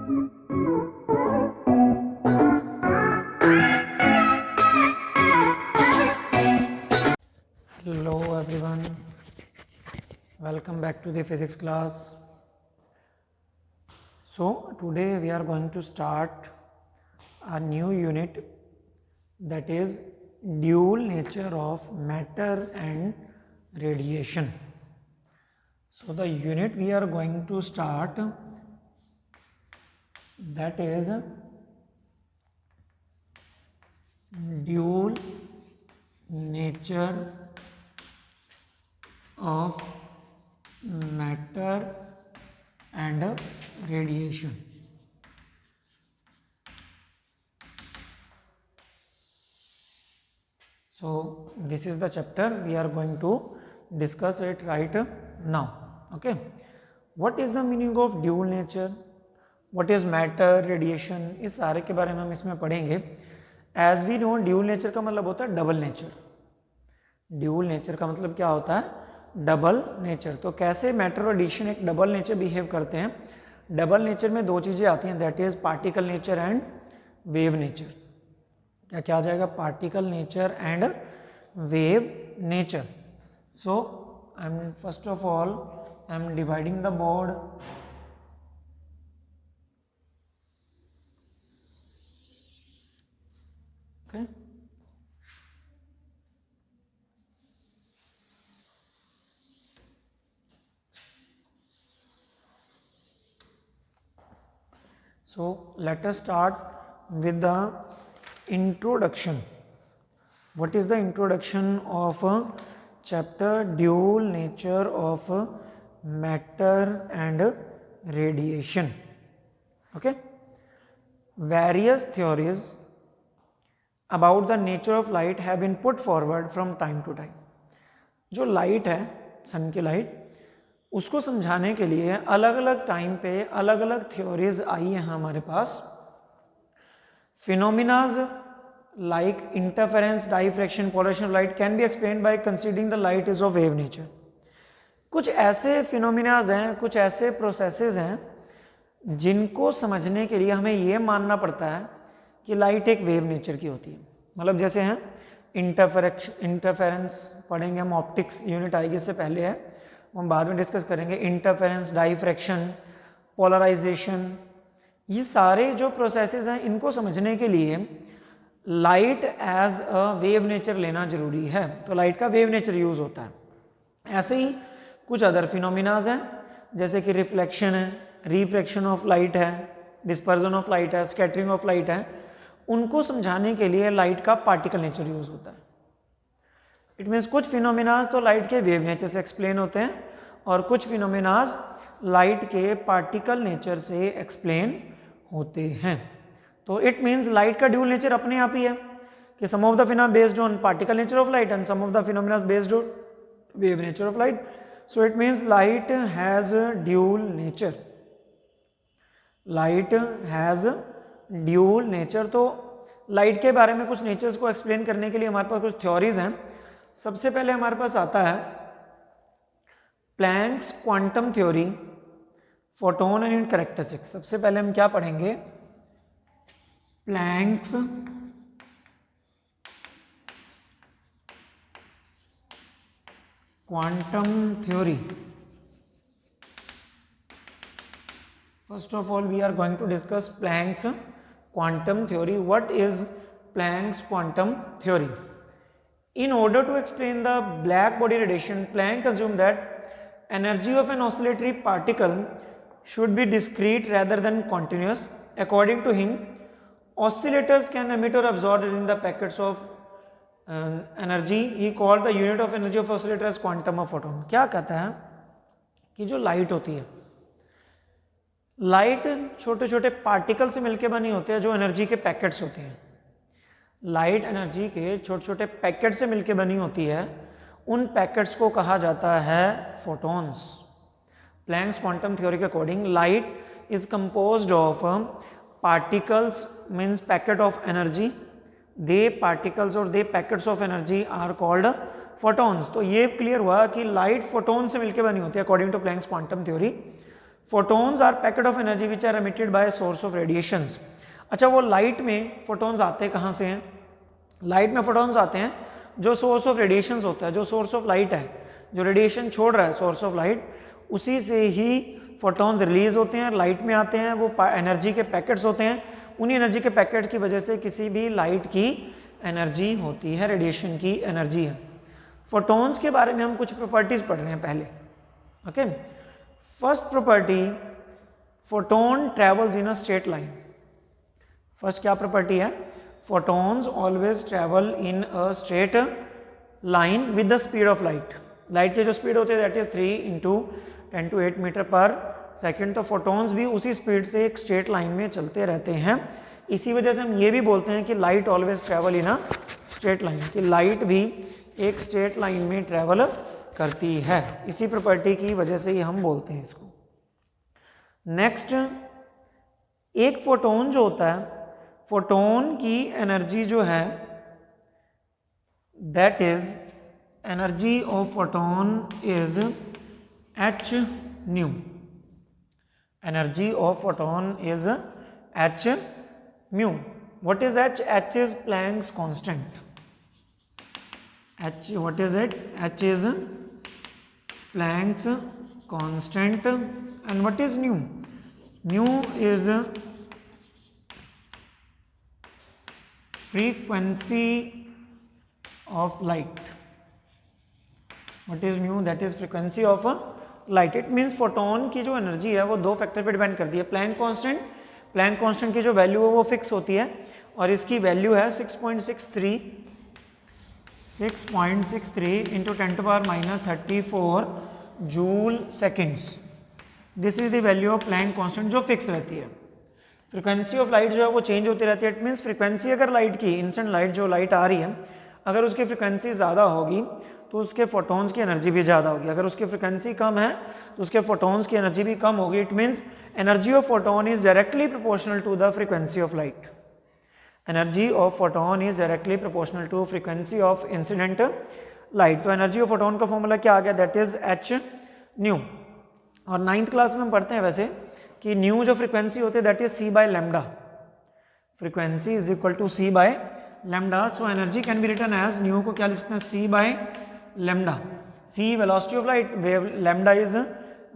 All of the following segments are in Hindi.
Hello everyone, welcome back to the physics class. So today we are going to start a new unit, that is dual nature of matter and radiation. So the unit we are going to start, that is dual nature of matter and radiation. So this is the chapter we are going to discuss it right now. Okay, what is the meaning of dual nature, what is matter, radiation, इस सारे के बारे में हम इसमें पढ़ेंगे. As we know dual nature का मतलब होता है डबल नेचर. ड्यूल नेचर का मतलब क्या होता है? Double nature. तो कैसे मैटर और रेडिएशन एक डबल नेचर बिहेव करते हैं? डबल नेचर में दो चीज़ें आती हैं, that is particle nature and wave nature. क्या क्या आ जाएगा? Particle nature and wave nature. So I am first of all I am dividing the board. Okay. So let us start with the introduction. What is the introduction of chapter dual nature of matter and radiation? Okay. Various theories about the nature of light have been put forward from time to time. जो लाइट है, सन की लाइट, उसको समझाने के लिए अलग अलग टाइम पे अलग अलग थ्योरीज आई हैं हमारे पास. Phenomenas like interference, diffraction, polarisation of light can be explained by considering the light is of wave nature. कुछ ऐसे फिनोमिनाज हैं, कुछ ऐसे प्रोसेसेस हैं जिनको समझने के लिए हमें ये मानना पड़ता है कि लाइट एक वेव नेचर की होती है. मतलब जैसे हैं इंटरफेरेंस पढ़ेंगे हम, ऑप्टिक्स यूनिट आएगी, इससे पहले है, हम बाद में डिस्कस करेंगे. इंटरफेरेंस, डाइफ्रैक्शन, पोलराइजेशन, ये सारे जो प्रोसेसेस हैं इनको समझने के लिए light as a wave nature लेना जरूरी है. तो लाइट का वेव नेचर यूज होता है. ऐसे ही कुछ अदर फिनोमिनाज हैं जैसे कि रिफ्लेक्शन है, रिफ्रैक्शन ऑफ लाइट है, डिस्पर्जन ऑफ लाइट है, स्कैटरिंग ऑफ लाइट है. उनको समझाने के लिए लाइट का पार्टिकल नेचर यूज होता है. इट मीन्स कुछ फिनोमिनाज तो लाइट के वेव नेचर से एक्सप्लेन होते हैं और कुछ फिनोमिनाज लाइट के पार्टिकल नेचर से एक्सप्लेन होते हैं. तो इट मीन्स लाइट का ड्यूल नेचर अपने आप ही है कि some of the phenomena based on particle nature of light and some of the phenomena based on wave nature of light. So it means light has dual nature. Light has dual nature. तो लाइट के बारे में कुछ नेचर्स को एक्सप्लेन करने के लिए हमारे पास कुछ थ्योरीज हैं. सबसे पहले हमारे पास आता है Planck's quantum theory, photon and it characteristics. सबसे पहले हम क्या पढ़ेंगे? Planck's quantum theory. First of all, we are going to discuss Planck's quantum theory. What is Planck's quantum theory? In order to explain the black body radiation, Planck assumed that energy of an oscillatory particle should be discrete rather than continuous. According to him, oscillators can emit or absorb in the packets of energy. He called the unit of energy of oscillator as quantum of photon. क्या कहता है कि जो लाइट होती है, लाइट छोटे छोटे पार्टिकल से मिलकर बनी होती है जो एनर्जी के पैकेट्स होते हैं. लाइट एनर्जी के छोटे छोटे पैकेट से मिलकर बनी होती है. उन पैकेट्स को कहा जाता है फोटॉन्स. प्लैंक्स क्वांटम थ्योरी के according light is composed of particles, means packet of energy. They particles और they packets of energy are called photons. तो ये क्लियर हुआ कि लाइट फोटॉन से मिलकर बनी होती है according to Planck's quantum theory. Photons are packet of energy which are emitted by source of radiations. अच्छा, वो लाइट में फोटोन्स आते कहाँ से हैं? लाइट में फोटोन्स आते हैं जो सोर्स ऑफ रेडिएशंस होता है, जो सोर्स ऑफ लाइट है, जो रेडिएशन छोड़ रहा है सोर्स ऑफ लाइट, उसी से ही फोटोन्स रिलीज होते हैं, लाइट में आते हैं। वो एनर्जी के पैकेट्स होते हैं, उन्हीं एनर्जी के पैकेट की वजह से किसी भी लाइट की एनर्जी होती है, रेडिएशन की एनर्जी है। फोटोन्स के बारे में हम कुछ प्रॉपर्टीज पढ़ रहे हैं पहले। Okay, first property, photon travels in a straight line. First क्या प्रॉपर्टी है? Photons always travel in a straight line with the speed of light. Light की जो स्पीड होती है दैट इज 3 × 10⁸ मीटर पर सेकेंड। तो फोटोन्स भी उसी स्पीड से एक स्ट्रेट लाइन में चलते रहते हैं। इसी वजह से हम ये भी बोलते हैं कि light always travel in a straight line, कि लाइट भी एक स्ट्रेट लाइन में ट्रेवल करती है। इसी प्रॉपर्टी की वजह से ही हम बोलते हैं इसको। नेक्स्ट, एक फोटोन जो होता है, फोटोन की एनर्जी जो है that is energy of photon is h nu। Energy of photon is h mu। what is h? h is Planck's constant। h, what is it? h is Planck's constant। and what is nu? nu is frequency of light। what is mu? that is frequency of light। it means photon की जो एनर्जी है वो दो फैक्टर पे डिपेंड करती है। प्लैंक कांस्टेंट, प्लैंक कांस्टेंट की जो वैल्यू है वो फिक्स होती है और इसकी वैल्यू है 6.63 into 10⁻34 joule seconds. This is the value of Planck constant जो फिक्स रहती है। फ्रिक्वेंसी ऑफ लाइट जो है वो चेंज होती रहती है। इट मीन्स फ्रिक्वेंसी अगर लाइट की, इंस्टेंट लाइट जो लाइट आ रही है, अगर उसकी फ्रिक्वेंसी ज़्यादा होगी तो उसके फोटोन्स की एनर्जी भी ज़्यादा होगी। अगर उसकी फ्रिक्वेंसी कम है तो उसके फोटोन्स की एनर्जी भी कम होगी। It means energy of photon is directly proportional to the frequency of light. Energy of photon is directly proportional to frequency of incident light. तो एनर्जी ऑफ फोटोन का फॉर्मूला क्या आ गया? That is h nu. और 9th क्लास में हम पढ़ते हैं वैसे कि न्यू जो फ्रिक्वेंसी होती है that is c/λ। Frequency is equal to c/λ। So energy can be written as, nu को क्या लिख सकते हैं? c/λ। c velocity of light, lambda is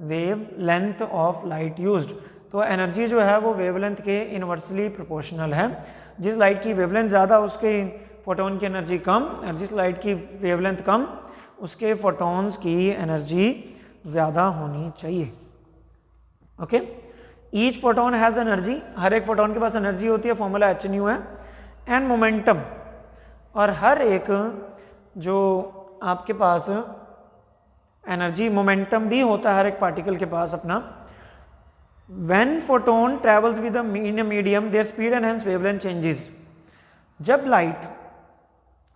wavelength of light used. तो एनर्जी जो है वो वेवलेंथ के इनवर्सली प्रोपोर्शनल है। जिस लाइट की वेवलेंथ ज़्यादा उसके फोटोन की एनर्जी कम, और जिस लाइट की वेवलेंथ कम उसके फोटोन्स की एनर्जी ज़्यादा होनी चाहिए। Okay, each photon has energy. हर एक फोटोन के पास एनर्जी होती है, फॉर्मूला h न्यू है। एंड मोमेंटम, और हर एक जो आपके पास एनर्जी, मोमेंटम भी होता है हर एक पार्टिकल के पास अपना। When photon travels with in a medium there speed and hence wavelength changes. जब लाइट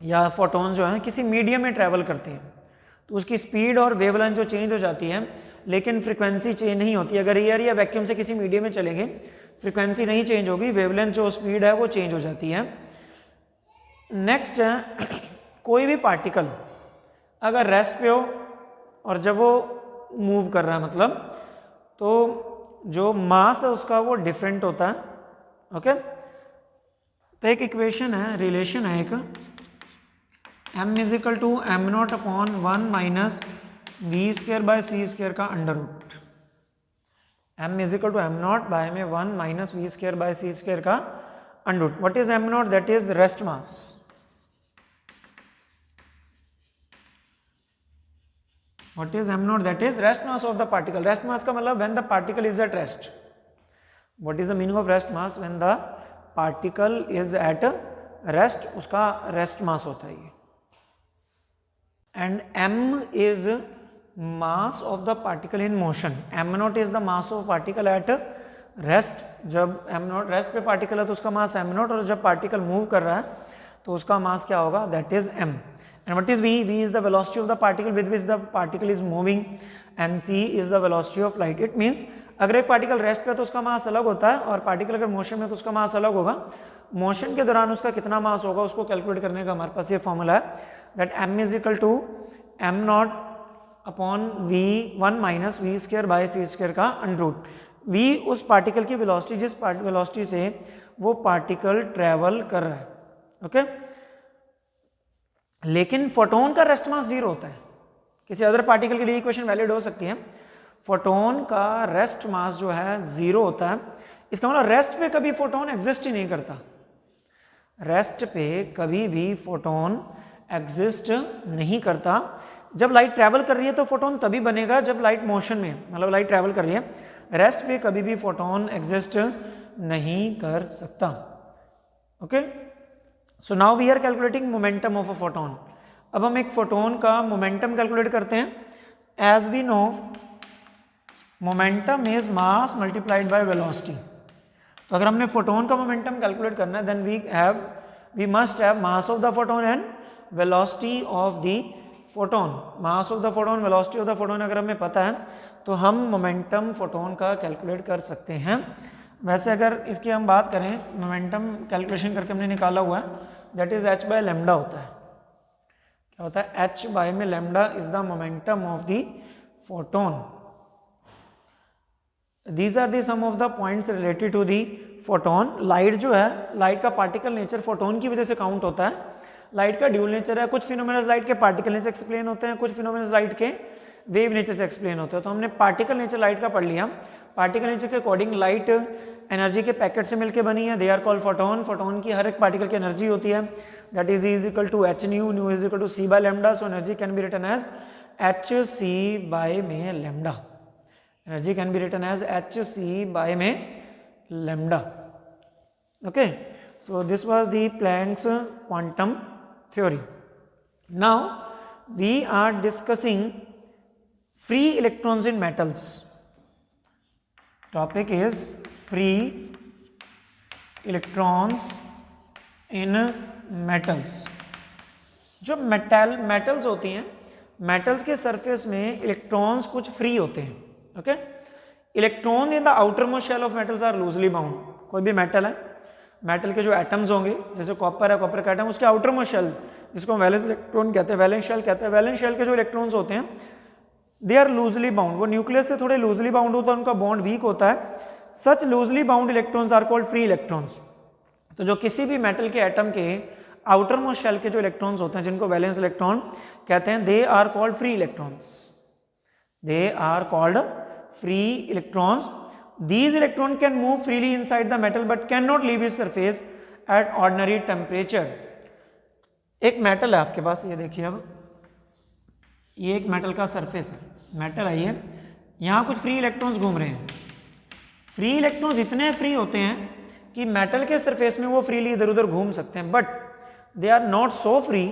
या फोटोन जो है किसी मीडियम में ट्रेवल करते हैं तो उसकी स्पीड और वेवलेंथ जो चेंज हो जाती है, लेकिन फ्रिक्वेंसी चेंज नहीं होती। अगर एयर या वैक्यूम से किसी मीडियम में चलेंगे फ्रिक्वेंसी नहीं चेंज होगी, वेवलेंथ जो स्पीड है वो चेंज हो जाती है। नेक्स्ट है, कोई भी पार्टिकल अगर रेस्ट पे हो और जब वो मूव कर रहा है मतलब, तो जो मास है उसका वो डिफरेंट होता है। ओके, तो एक इक्वेशन है, रिलेशन है एक, m is equal to m0 upon 1 - v² / c² का under root. m is equal to m0 by में 1 - v² / c² का under root. What is m0? That is rest mass. What is m0? That is rest mass of the particle. Rest mass का मतलब when the particle is at rest. What is the meaning of rest mass? When the particle is at rest, उसका rest mass होता है ये। And m is mass of the particle in motion. m0 is the mass of particle at rest. जब m0 rest पे particle है तो उसका mass m0, और जब particle move कर रहा है तो उसका mass क्या होगा? That is m. And what is v? v is the velocity of the particle with which the particle is moving, and c is the velocity of light. It means अगर एक पार्टिकल रेस्ट पे तो उसका मास अलग होता है, और पार्टिकल अगर मोशन में तो उसका मास अलग होगा। मोशन के दौरान उसका कितना मास होगा उसको कैलकुलेट करने का हमारे पास ये फॉर्मूला है, that m is equal to m0 upon v1 minus v square by c square का अंडरूट। v उस पार्टिकल की वेलोसिटी, जिस वेलोसिटी से वो पार्टिकल ट्रेवल कर रहा है, ओके। लेकिन फोटोन का रेस्ट मास 0 होता है। किसी अदर पार्टिकल के लिए इक्वेशन वैलिड हो सकती है। फोटोन का रेस्ट मास जो है 0 होता है। इसका मतलब रेस्ट पे कभी फोटोन एग्जिस्ट ही नहीं करता। रेस्ट पे कभी भी फोटोन एग्जिस्ट नहीं करता। जब लाइट ट्रैवल कर रही है तो फोटोन तभी बनेगा जब लाइट मोशन में है, मतलब लाइट ट्रैवल कर रही है। रेस्ट पे कभी भी फोटोन एग्जिस्ट नहीं कर सकता, okay. So now we are calculating momentum of a photon. अब हम एक फोटोन का मोमेंटम कैलकुलेट करते हैं। As we know momentum is mass multiplied by velocity. तो अगर हमने फोटोन का मोमेंटम कैलकुलेट करना है, then we must have mass of the photon and velocity of the photon. Mass of the photon, velocity of the photon अगर हमें पता है तो हम मोमेंटम फोटोन का कैलकुलेट कर सकते हैं। वैसे अगर इसकी हम बात करें, मोमेंटम कैलकुलेशन करके हमने निकाला हुआ है, that is h by lambda होता है। क्या होता है? h बाय में lambda is the momentum of the photon. These are the some of the points related to the photon. Light जो है, लाइट का पार्टिकल नेचर फोटोन की वजह से काउंट होता है। लाइट का ड्यूल नेचर है। कुछ फिनोमेना लाइट के पार्टिकल नेचर एक्सप्लेन होते हैं, कुछ फिनोमेना लाइट के वेव नेचर से एक्सप्लेन होते हैं। तो हमने पार्टिकल नेचर लाइट का पढ़ लिया। पार्टिकल नेचर के अकॉर्डिंग लाइट एनर्जी के पैकेट से मिलकर बनी है, they are called photon. Photon की हर एक पार्टिकल की एनर्जी होती है, that is equal to h nu, nu is equal to c by lambda. So energy can be written as h c by में lambda. Energy can be written as h c by में lambda, okay. So this was the Planck's quantum theory. Now we are discussing free electrons in metals. Topic is free electrons in metals. जो मेटल्स होती हैं, मेटल्स के सरफेस में इलेक्ट्रॉन्स कुछ फ्री होते हैं, okay. Electron in the outer most shell of metals are loosely bound. कोई भी मेटल है, मेटल के जो एटम्स होंगे, जैसे कॉपर है, कॉपर का एटम, उसके आउटर मोस्ट शेल जिसको हम वैलेंस इलेक्ट्रॉन कहते हैं, वैलेंस शेल कहते हैं, वैलेंस शेल के जो इलेक्ट्रॉन्स होते हैं दे आर लूजली बाउंड। वो न्यूक्लियस से थोड़े लूजली बाउंड होता है, उनका बॉन्ड वीक होता है। Such loosely bound electrons are called free electrons. तो जो किसी भी मेटल के एटम के आउटर मोस्ट शेल के जो इलेक्ट्रॉन्स होते हैं, जिनको वैलेंस इलेक्ट्रॉन कहते हैं, they are called free electrons. They are called free electrons. These electron can move freely inside the metal but cannot leave its surface at ordinary temperature. एक मेटल है आपके पास, ये देखिए, अब ये एक मेटल का सरफेस है, मेटल है ये, यहाँ कुछ फ्री इलेक्ट्रॉन्स घूम रहे हैं। फ्री इलेक्ट्रॉन्स इतने फ्री होते हैं कि मेटल के सरफेस में वो फ्रीली इधर उधर घूम सकते हैं, but they are not so free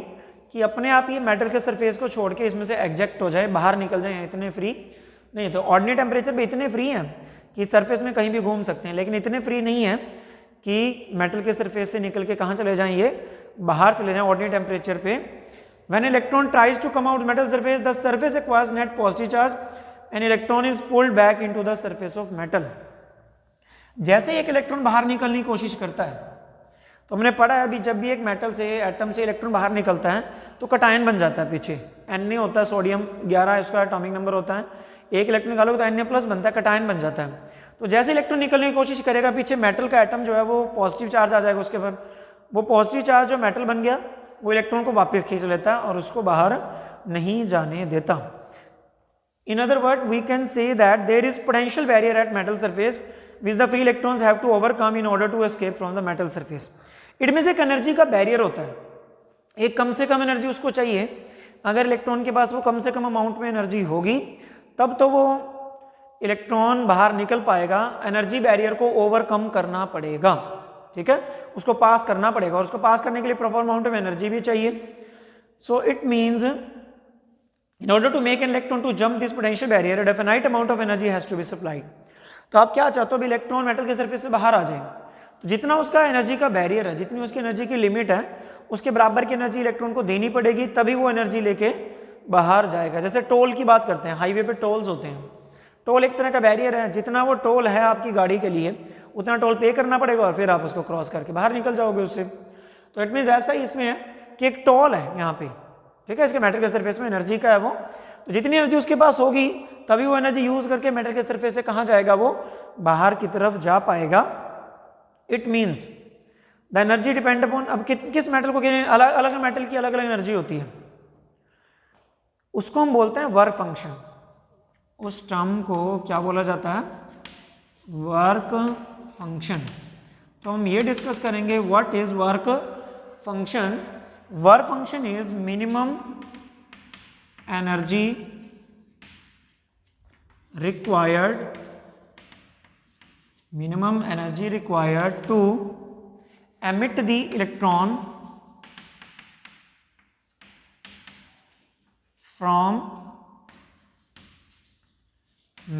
कि अपने आप ये मेटल के सरफेस को छोड़ के इसमें से एग्जेक्ट हो जाए, बाहर निकल जाए। इतने फ्री नहीं, तो ऑर्डिनरी टेम्परेचर पे इतने फ्री हैं कि सरफेस में कहीं भी घूम सकते हैं, लेकिन इतने फ्री नहीं है कि मेटल के सरफेस से निकल के कहाँ चले जाएं, ये बाहर चले जाएं ऑर्डिनरी टेम्परेचर पे। When electron tries to come out metal surface, the surface acquires net positive charge and electron is pulled back into the surface of metal. जैसे एक इलेक्ट्रॉन बाहर निकलने की कोशिश करता है, तो हमने पढ़ा है अभी, जब भी एक मेटल से, एटम से इलेक्ट्रॉन बाहर निकलता है तो कटायन बन जाता है पीछे। Na होता है, सोडियम 11 इसका एटॉमिक नंबर होता है, एक इलेक्ट्रॉन निकालोगे तो Na प्लस बनता है, कटायन बन जाता है। तो जैसे इलेक्ट्रॉन निकलने की कोशिश करेगा, पीछे मेटल का एटम जो है वो पॉजिटिव चार्ज आ जाएगा उसके बाद। वो पॉजिटिव चार्ज जो मेटल बन गया वो इलेक्ट्रॉन को वापस खींच लेता है और उसको बाहर नहीं जाने देता। In other word we can say that there is potential barrier at metal surface which the free electrons have to overcome in order to escape from the metal surface. इनमें से एक एनर्जी का बैरियर होता है, एक कम से कम एनर्जी उसको चाहिए। अगर इलेक्ट्रॉन के पास वो कम से कम अमाउंट में एनर्जी होगी तब तो वो इलेक्ट्रॉन बाहर निकल पाएगा। एनर्जी बैरियर को ओवरकम करना पड़ेगा, ठीक है, उसको पास करना पड़ेगा, और उसको पास करने के लिए प्रॉपर अमाउंट ऑफ एनर्जी भी चाहिए। So it means in order to make an electron to jump this potential barrier a definite amount of energy has to be supplied। तो आप क्या चाहते हो, भी इलेक्ट्रॉन मेटल के सरफेस से बाहर आ जाए, तो जितना उसका एनर्जी का बैरियर है, जितनी उसकी एनर्जी की लिमिट है, उसके बराबर की एनर्जी इलेक्ट्रॉन को देनी पड़ेगी, तभी वो एनर्जी लेके बाहर जाएगा। जैसे टोल की बात करते हैं, हाईवे पे टोल्स होते हैं, टोल एक तरह का बैरियर है, जितना वो टोल है आपकी गाड़ी के लिए उतना टोल पे करना पड़ेगा और फिर आप उसको क्रॉस करके बाहर निकल जाओगे उससे। तो इट मीन्स ऐसा ही इसमें है कि एक टोल है यहाँ पे, ठीक है, इसके मेटल के सरफेस में एनर्जी का है वो, तो जितनी एनर्जी उसके पास होगी तभी वो एनर्जी यूज करके मेटल के सरफेस से कहाँ जाएगा, वो बाहर की तरफ जा पाएगा। It means the energy depend upon, अब किस मेटल को, अलग अलग मेटल की अलग अलग एनर्जी होती है, उसको हम बोलते हैं वर्क फंक्शन। उस टर्म को क्या बोला जाता है, वर्क फंक्शन। तो हम ये डिस्कस करेंगे what is work function. Work function is minimum energy required, minimum energy required to emit the electron from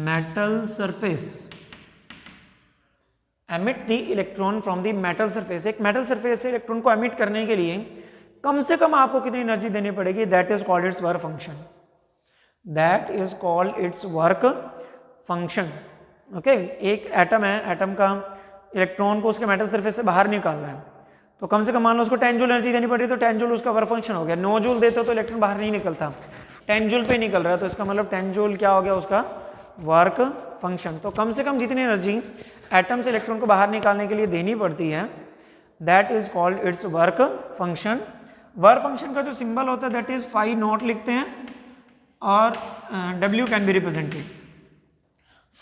metal surface, emit the electron from the metal surface। एक metal surface से इलेक्ट्रॉन को emit करने के लिए कम से कम आपको कितनी एनर्जी देनी पड़ेगी, that is called its work function, that is called its work function। Okay एक एटम है, एटम का इलेक्ट्रॉन को उसके मेटल सरफेस से बाहर निकालना है, तो कम से कम मान लो उसको 10 जूल एनर्जी देनी पड़ी, तो 10 जूल उसका वर्क फंक्शन हो गया। 9 जूल देते हो तो इलेक्ट्रॉन बाहर नहीं निकलता, 10 जूल पे निकल रहा है, तो इसका मतलब 10 जूल क्या हो गया उसका वर्क फंक्शन। तो कम से कम जितनी एनर्जी एटम से इलेक्ट्रॉन को बाहर निकालने के लिए देनी पड़ती है, that is called its work function. Work function का जो सिंबल होता है दैट इज फाई नॉट लिखते हैं, और W can be represented.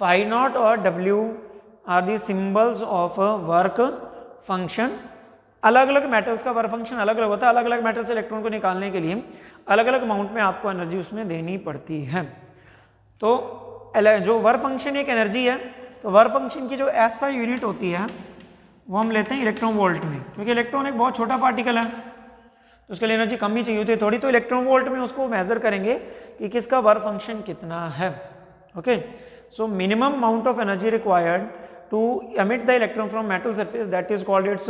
Phi naught और W are the symbols of work function. अलग अलग मेटल्स का वर्क फंक्शन अलग अलग होता है, अलग अलग मेटल से इलेक्ट्रॉन को निकालने के लिए अलग अलग अमाउंट में आपको एनर्जी उसमें देनी पड़ती है। तो जो वर्क फंक्शन एक एनर्जी है, तो वर्क फंक्शन की जो ऐसा यूनिट होती है वो हम लेते हैं इलेक्ट्रॉन वोल्ट में, क्योंकि इलेक्ट्रॉन एक बहुत छोटा पार्टिकल है, तो उसके लिए एनर्जी कम ही चाहिए होती है थोड़ी, तो इलेक्ट्रॉन वोल्ट में उसको मेजर करेंगे कि किसका वर्क फंक्शन कितना है। Okay, so minimum amount of energy required to emit the electron from metal surface, that is called its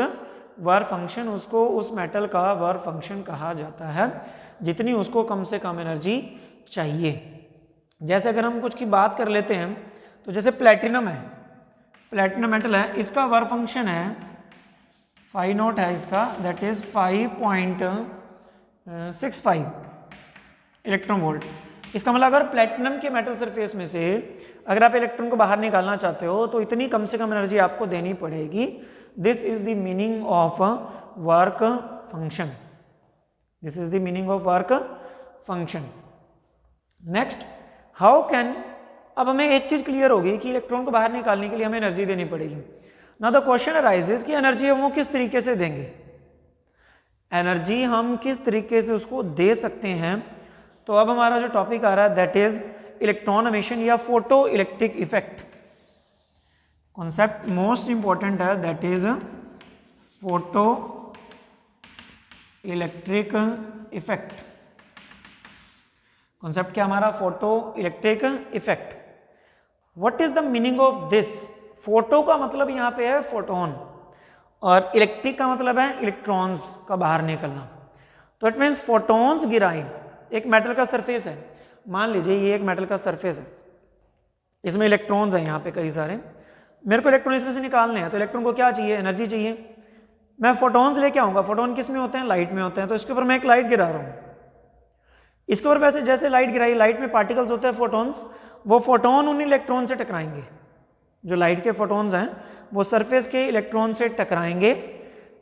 work function। उसको उस मेटल का वर्क फंक्शन कहा जाता है जितनी उसको कम से कम एनर्जी चाहिए। जैसे अगर हम कुछ की बात कर लेते हैं, तो जैसे प्लेटिनम है, प्लेटिनम मेटल है, इसका वर्क फंक्शन है फाई नॉट है इसका, दैट इज 5.65 इलेक्ट्रॉन वोल्ट। इसका मतलब अगर प्लेटिनम के मेटल सरफेस में से अगर आप इलेक्ट्रॉन को बाहर निकालना चाहते हो तो इतनी कम से कम एनर्जी आपको देनी पड़ेगी। This is the meaning of work function, this is the meaning of work function. Next, how can, अब हमें एक चीज क्लियर होगी कि इलेक्ट्रॉन को बाहर निकालने के लिए हमें एनर्जी देनी पड़ेगी। नाउ द क्वेश्चन अराइजेस कि एनर्जी हम वो किस तरीके से देंगे, एनर्जी हम किस तरीके से उसको दे सकते हैं। तो अब हमारा जो टॉपिक आ रहा है दैट इज इलेक्ट्रॉन एमिशन या photo electric effect. Concept most important है, that is photo electric effect. Concept क्या हमारा, photo electric effect. What is the meaning of this. Photo का मतलब यहाँ पे है फोटोन, और इलेक्ट्रिक का मतलब है इलेक्ट्रॉन्स का बाहर निकलना। तो इट मीन्स फोटोन्स गिराएं, एक मेटल का सरफेस है, मान लीजिए ये एक मेटल का सरफेस है, इसमें इलेक्ट्रॉन्स हैं यहाँ पे कई सारे, मेरे को इलेक्ट्रॉन इसमें से निकालने हैं, तो इलेक्ट्रॉन को क्या चाहिए, एनर्जी चाहिए। मैं फोटोन्स लेके आऊँगा, फोटोन किस में होते हैं, लाइट में होते हैं, तो इसके ऊपर मैं एक लाइट गिरा रहा हूँ, इसके ऊपर वैसे जैसे लाइट गिराई, लाइट में पार्टिकल्स होते हैं फोटोन्स, वो फोटोन उन इलेक्ट्रॉन से टकराएंगे, जो लाइट के फोटोन्स हैं वो सरफेस के इलेक्ट्रॉन से टकराएंगे।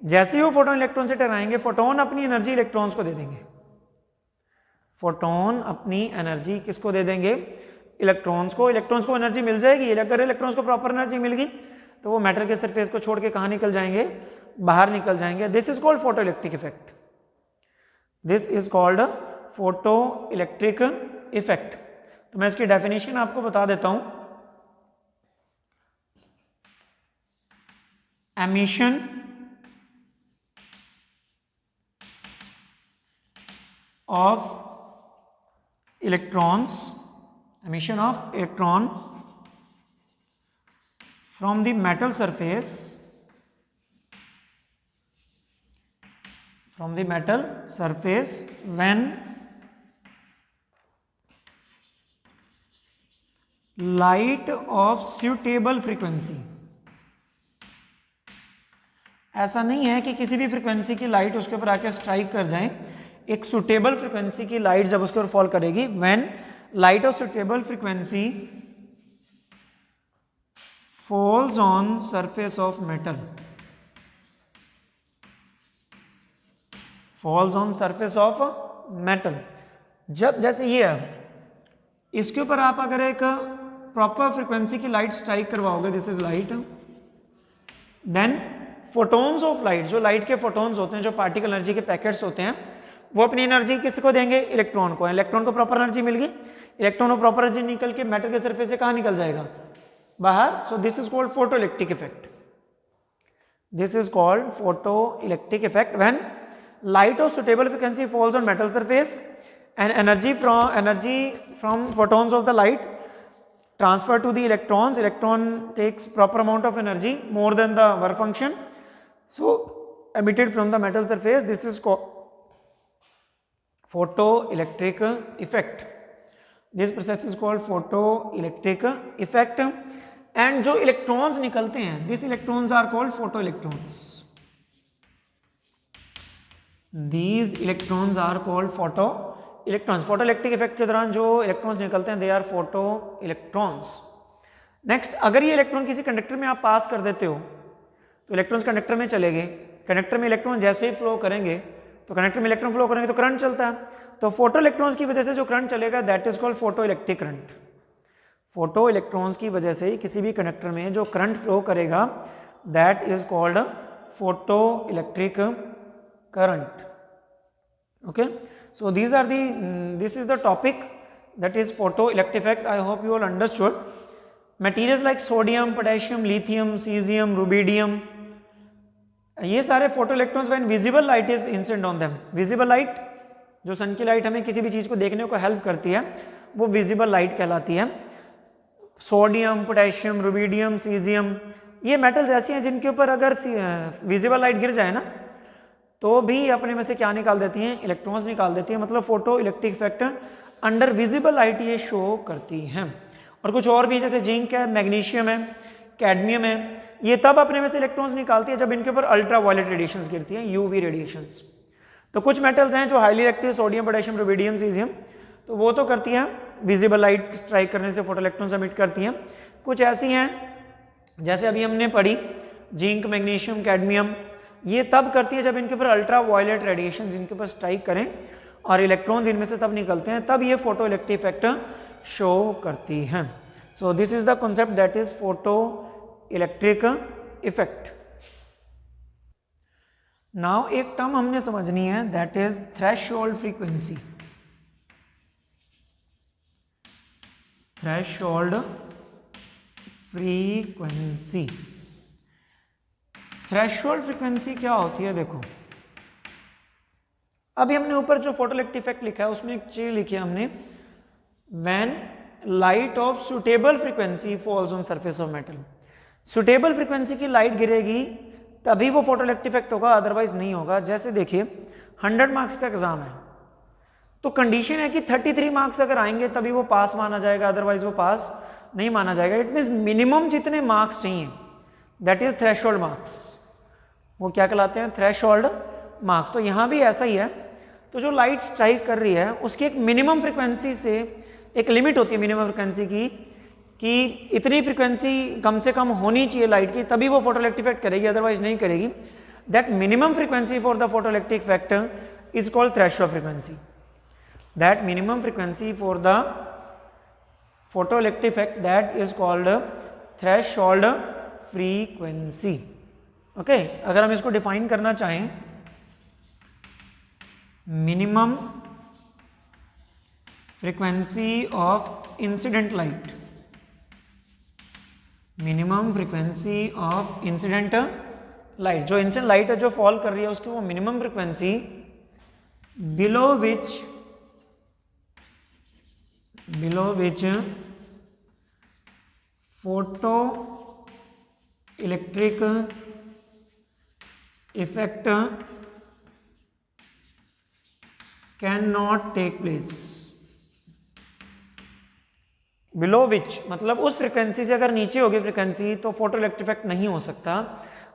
जैसे ही वो फोटोन इलेक्ट्रॉन से टकराएंगे, फोटोन अपनी एनर्जी इलेक्ट्रॉन्स को दे देंगे, फोटोन अपनी एनर्जी किसको दे देंगे, इलेक्ट्रॉन्स को। इलेक्ट्रॉन्स को एनर्जी मिल जाएगी, अगर इलेक्ट्रॉन्स को प्रॉपर एनर्जी मिल गई तो वो मेटल के सरफेस को छोड़ के कहाँ निकल जाएंगे, बाहर निकल जाएंगे। This is called photo electric effect, this is called photo electric effect. तो मैं इसकी डेफिनेशन आपको बता देता हूं। Emission of electrons, emission of electron from the metal surface, from the metal surface when light of suitable frequency। ऐसा नहीं है कि किसी भी फ्रीक्वेंसी की लाइट उसके ऊपर आके स्ट्राइक कर जाए, एक सुटेबल फ्रिक्वेंसी की लाइट जब उसके ऊपर फॉल करेगी, when light of suitable frequency falls on surface of metal, falls on surface of metal. जब जैसे ये है, इसके ऊपर आप अगर एक प्रॉपर फ्रिक्वेंसी की लाइट स्ट्राइक करवाओगे, this is light, then photons of light, जो लाइट के फोटोन्स होते हैं, जो पार्टिकल एनर्जी के पैकेट्स होते हैं, वो अपनी एनर्जी किसको देंगे? इलेक्ट्रॉन को। इलेक्ट्रॉन को प्रॉपर एनर्जी मिल गई, इलेक्ट्रॉन को प्रॉपर एनर्जी निकल के मेटल के सरफेस से कहाँ निकल जाएगा? बाहर। सो this is called photo electric effect. This is called photo electric effect when light of suitable frequency falls on metal surface and energy from photons of the light transfer to the electrons. Electron takes proper amount of energy, more than the work function, so emitted from the metal surface. This is called photoelectric effect. This process is called photoelectric effect. And जो electrons निकलते हैं, these electrons are called photoelectrons. These electrons are called photoelectrons. Photoelectric effect के दौरान जो इलेक्ट्रॉन्स निकलते हैं, they are photoelectrons. नेक्स्ट, अगर ये इलेक्ट्रॉन किसी कंडक्टर में आप पास कर देते हो तो इलेक्ट्रॉन्स कंडक्टर में चले गए, कंडक्टर में इलेक्ट्रॉन जैसे ही फ्लो करेंगे तो कंडक्टर में इलेक्ट्रॉन फ्लो करेंगे तो करंट चलता है, तो फोटो इलेक्ट्रॉन्स की वजह से जो करंट चलेगा that is called photo electric current. Photo electrons की वजह से किसी भी कंडक्टर में जो करंट फ्लो करेगा that is called photo electric current. Okay, so this is the topic, that is photoelectric effect. I hope you all understood. Materials like sodium, potassium, lithium, cesium, rubidium, ये सारे photo electrons when visible light is incident on them. Visible light, जो सन की लाइट हमें किसी भी चीज को देखने को हेल्प करती है, वो विजिबल लाइट कहलाती है। सोडियम, पोटेशियम, रुबिडियम, सीजियम, ये मेटल्स ऐसी हैं जिनके ऊपर अगर विजिबल लाइट गिर जाए ना तो भी अपने में से क्या निकाल देती हैं? इलेक्ट्रॉन्स निकाल देती हैं। मतलब photo electric effect under visible light ये शो करती हैं। और कुछ और भी है, जैसे जिंक है, मैग्नीशियम है, कैडमियम है, ये तब अपने में से इलेक्ट्रॉन्स निकालती है जब इनके ऊपर अल्ट्रा वायलेट रेडिएशंस गिरती हैं, यूवी रेडिएशंस। तो कुछ मेटल्स हैं जो highly reactive, sodium, potassium, rubidium, caesium, तो वो तो करती हैं विजिबल लाइट स्ट्राइक करने से फोटो इलेक्ट्रॉन्स एमिट करती हैं। कुछ ऐसी हैं जैसे अभी हमने पढ़ी जिंक, मैग्नीशियम, कैडमियम, ये तब करती है जब इनके ऊपर अल्ट्रा वायलेट रेडिएशन इनके ऊपर स्ट्राइक करें और इलेक्ट्रॉन्स इनमें से तब निकलते हैं, तब ये फोटो इलेक्ट्रिक इफेक्ट शो करती हैं। सो this is the concept that is photo electric effect. Now एक टर्म हमने समझनी है, that is threshold frequency. Threshold frequency, threshold frequency क्या होती है? देखो, अभी हमने ऊपर जो फोटो इलेक्ट्रिक इफेक्ट लिखा है उसमें एक चीज लिखी है हमने, when light of suitable frequency false on surface of metal. Suitable frequency की लाइट गिरेगी तभी वो फोटो इलेक्ट्रिक इफेक्ट होगा, अदरवाइज नहीं होगा। जैसे देखिए 100 मार्क्स का एग्जाम है तो कंडीशन है कि 33 मार्क्स अगर आएंगे तभी वो पास माना जाएगा, अदरवाइज वो पास नहीं माना जाएगा। इट मीन्स मिनिमम जितने मार्क्स चाहिए दैट इज थ्रेशोल्ड मार्क्स, वो क्या कहलाते हैं? Threshold marks. तो यहाँ भी ऐसा ही है। तो जो लाइट स्ट्राइक कर रही है उसकी एक मिनिमम फ्रीक्वेंसी से एक लिमिट होती है मिनिमम फ्रीक्वेंसी की, कि इतनी फ्रीक्वेंसी कम से कम होनी चाहिए लाइट की, तभी वो फोटो इलेक्ट्रिक इफेक्ट करेगी, अदरवाइज नहीं करेगी। That minimum frequency for the photo electric effect is called threshold frequency. That minimum frequency for the photo electric effect that is called threshold frequency. Okay, अगर हम इसको डिफाइन करना चाहें, minimum frequency of incident light, minimum frequency of incident light, जो इंसिडेंट लाइट है जो फॉल कर रही है उसकी वो minimum frequency below which photo electric effect can not take place. Below which मतलब उस फ्रीक्वेंसी से अगर नीचे होगी फ्रीक्वेंसी तो फोटो इलेक्ट्रिक इफेक्ट नहीं हो सकता।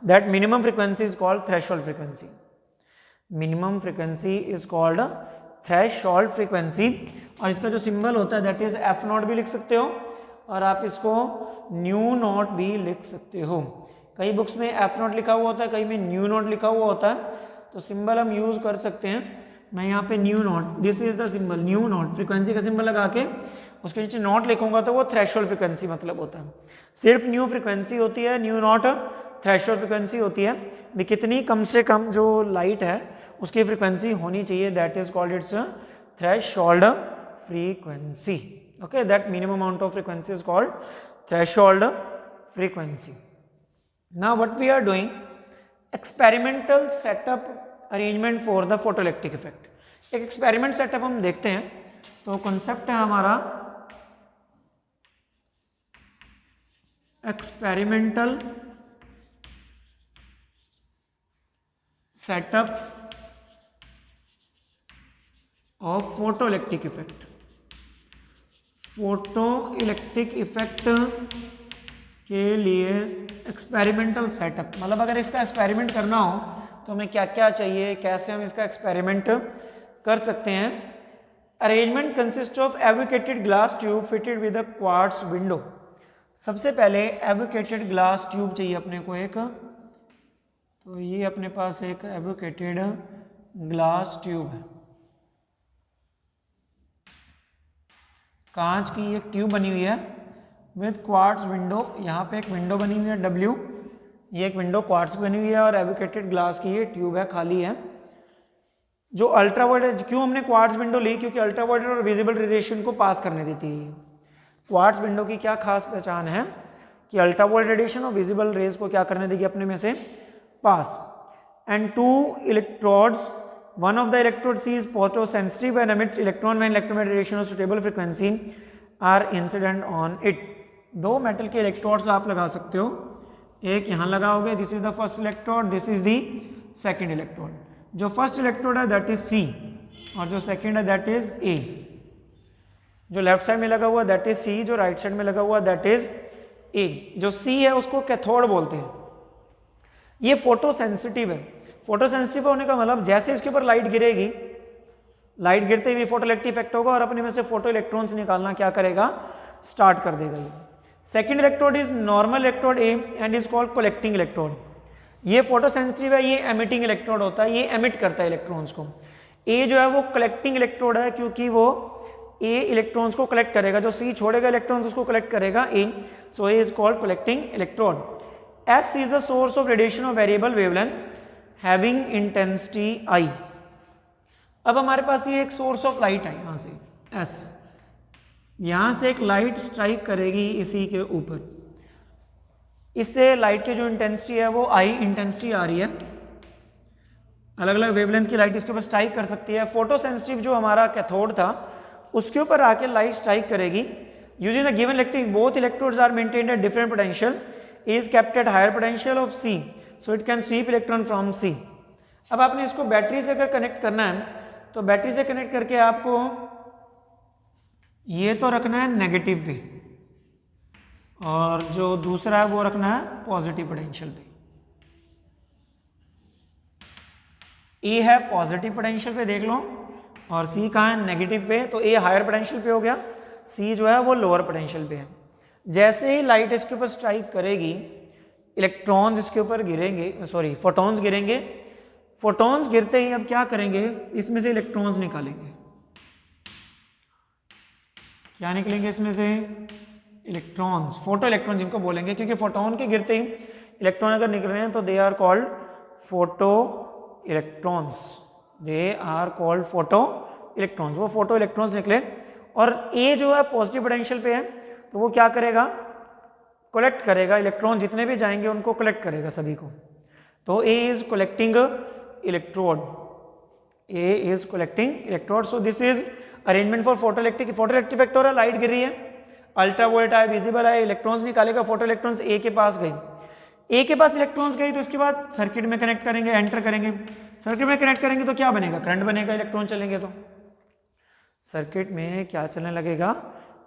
That minimum frequency is called threshold frequency. Minimum frequency is called threshold frequency. और इसका जो सिंबल होता है दैट इज एफ नॉट भी लिख सकते हो और आप इसको न्यू नॉट भी लिख सकते हो। कई बुक्स में एफ नॉट लिखा हुआ होता है, कई में न्यू नॉट लिखा हुआ होता है, तो सिंबल हम यूज कर सकते हैं। मैं यहाँ पे new not, this is the symbol new not, frequency का सिंबल लगा के उसके नीचे नॉट लिखूंगा तो वो थ्रेशोल्ड फ्रीक्वेंसी मतलब होता है। सिर्फ न्यू फ्रीक्वेंसी होती है, न्यू नॉट थ्रेशोल्ड फ्रीक्वेंसी होती है भी कितनी कम से कम जो लाइट है उसकी फ्रीक्वेंसी होनी चाहिए, that is called its threshold frequency. Okay, that minimum amount of frequency is called threshold frequency. Now what we are doing, experimental setup arrangement for the photoelectric effect. एक एक्सपेरिमेंट सेटअप हम देखते हैं। तो कॉन्सेप्ट है हमारा experimental setup of photoelectric effect. Photo electric effect के लिए एक्सपेरिमेंटल सेटअप, मतलब अगर इसका एक्सपेरिमेंट करना हो तो हमें क्या क्या चाहिए, कैसे हम इसका एक्सपेरिमेंट कर सकते हैं। Arrangement consist of evacuated glass tube fitted with a quartz window. सबसे पहले एवोकेटेड ग्लास ट्यूब चाहिए अपने को एक, तो ये अपने पास एक एवोकेटेड ग्लास ट्यूब है, कांच की एक ट्यूब बनी हुई है विद क्वार्ट्ज विंडो। यहाँ पे एक विंडो बनी हुई है W, ये एक विंडो क्वार्ट्ज बनी हुई है और एवोकेटेड ग्लास की ये ट्यूब है, खाली है। जो अल्ट्रावायलेट, क्यों हमने क्वार्ट्ज विंडो ली, क्योंकि अल्ट्रावायलेट और विजिबल रेडिएशन को पास करने देती है। क्वार्ट्ज विंडो की क्या खास पहचान है कि अल्ट्रावायलेट रेडिएशन और विजिबल रेज को क्या करने देगी अपने में से pass. And two electrodes, one of the electrodes is photosensitive and emit electron when electromagnetic radiation of suitable frequency are incident on it. दो मेटल के इलेक्ट्रोड्स आप लगा सकते हो, एक यहाँ लगाओगे, this is the first electrode, this is the second electrode. जो फर्स्ट इलेक्ट्रोड है दैट इज C और जो सेकंड है दैट इज A। जो लेफ्ट साइड में लगा हुआ दैट इज C, जो राइट साइड में लगा हुआ दैट इज A। जो C है उसको कैथोड बोलते हैं। ये फोटो सेंसिटिव है। फोटो सेंसिटिव होने का मतलब जैसे इसके ऊपर लाइट गिरेगी, लाइट गिरते हुए फोटो इलेक्ट्रिक इफेक्ट होगा और अपने में से फोटो इलेक्ट्रॉन्स निकालना क्या करेगा, स्टार्ट कर देगा। ये second electrode is normal electrode A and is called collecting electrode. ये फोटो सेंसिटिव है, ये एमिटिंग इलेक्ट्रोड होता है, ये एमिट करता है इलेक्ट्रॉन्स को। A जो है वो कलेक्टिंग इलेक्ट्रोड है क्योंकि वो A इलेक्ट्रॉन्स को कलेक्ट करेगा, जो C छोड़ेगा इलेक्ट्रॉन्स उसको कलेक्ट करेगा A, so A is called collecting electrode. S is the source of radiation of variable wavelength having intensity I। अब हमारे पास ये एक सोर्स ऑफ लाइट है यहाँ से S, यहाँ से एक लाइट स्ट्राइक करेगी इसी के ऊपर, इससे लाइट की जो इंटेंसिटी है वो I इंटेंसिटी आ रही है। अलग अलग वेवलेंथ की लाइट इसके ऊपर स्ट्राइक कर सकती है। फोटो सेंसिटिव जो हमारा कैथोड था उसके ऊपर आके लाइट स्ट्राइक करेगी। Using the given electric both electrodes are maintained at different potential, is kept at higher potential of C, so it can sweep electron from C। अब आपने इसको बैटरी से अगर कनेक्ट करना है तो बैटरी से कनेक्ट करके आपको ये तो रखना है नेगेटिव पे और जो दूसरा है वो रखना है पॉजिटिव पोटेंशियल पे। ए है पॉजिटिव पोटेंशियल पे देख लो और C कहाँ है नेगेटिव पे, तो A हायर पोटेंशियल पे हो गया, C जो है वो लोअर पोटेंशियल पे है। जैसे ही लाइट इसके ऊपर स्ट्राइक करेगी इलेक्ट्रॉन्स इसके ऊपर गिरेंगे, सॉरी फोटॉन्स गिरेंगे। फोटॉन्स गिरते ही अब क्या करेंगे, इसमें से इलेक्ट्रॉन्स निकालेंगे। क्या निकलेंगे इसमें से, इलेक्ट्रॉन्स, फोटो इलेक्ट्रॉन जिनको बोलेंगे, क्योंकि फोटोन के गिरते ही इलेक्ट्रॉन अगर निकल रहे हैं तो they are called photo electrons, they are called photo electrons. वो फोटो इलेक्ट्रॉन्स निकले और A जो है पॉजिटिव पोटेंशियल पे है तो वो क्या करेगा, कलेक्ट करेगा इलेक्ट्रॉन, जितने भी जाएंगे उनको कलेक्ट करेगा सभी को। तो A is collecting electrode, A is collecting electrode. So this is arrangement for photo electric effect हो रहा है, लाइट गिर रही है, अल्ट्रावायलेट है, विजिबल है, इलेक्ट्रॉन्स निकालेगा, फोटो इलेक्ट्रॉन्स A के पास गई, A के पास इलेक्ट्रॉन्स गई तो इसके बाद सर्किट में कनेक्ट करेंगे, एंटर करेंगे। सर्किट में कनेक्ट करेंगे तो क्या बनेगा, करंट बनेगा, इलेक्ट्रॉन चलेंगे तो सर्किट में क्या चलने लगेगा,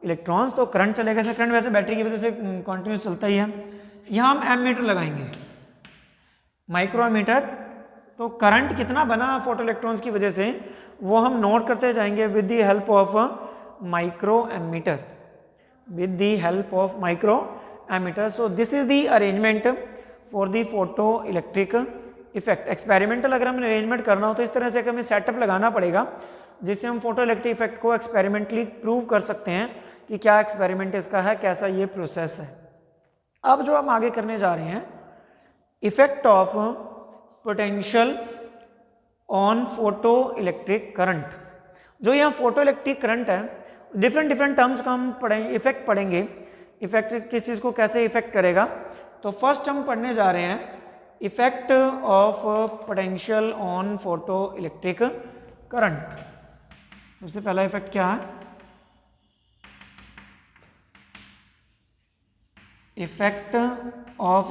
इलेक्ट्रॉन्स, तो करंट चलेगा। इसमें करंट वैसे बैटरी की वजह से कंटिन्यूस चलता ही है। यहाँ हम एमीटर लगाएंगे, माइक्रोमीटर तो करंट कितना बना फोटो इलेक्ट्रॉन्स की वजह से वो हम नोट करते जाएंगे with the help of micro ammeter, with the help of micro ammeter. So this is the arrangement for the photo electric effect. Experimental अगर हमें अरेंजमेंट करना हो तो इस तरह से हमें सेटअप लगाना पड़ेगा जिससे हम फोटो इलेक्ट्रिक इफेक्ट को एक्सपेरिमेंटली प्रूव कर सकते हैं कि क्या एक्सपेरिमेंट इसका है, कैसा ये प्रोसेस है. अब जो हम आगे करने जा रहे हैं, effect of potential on photo electric current. जो यहाँ फोटो इलेक्ट्रिक करंट है, डिफरेंट टर्म्स का हम पढ़ेंगे, इफेक्ट पढ़ेंगे. इफेक्ट किस चीज़ को कैसे इफेक्ट करेगा. तो फर्स्ट हम पढ़ने जा रहे हैं effect of potential on photo electric current. सबसे पहला इफेक्ट क्या है, effect of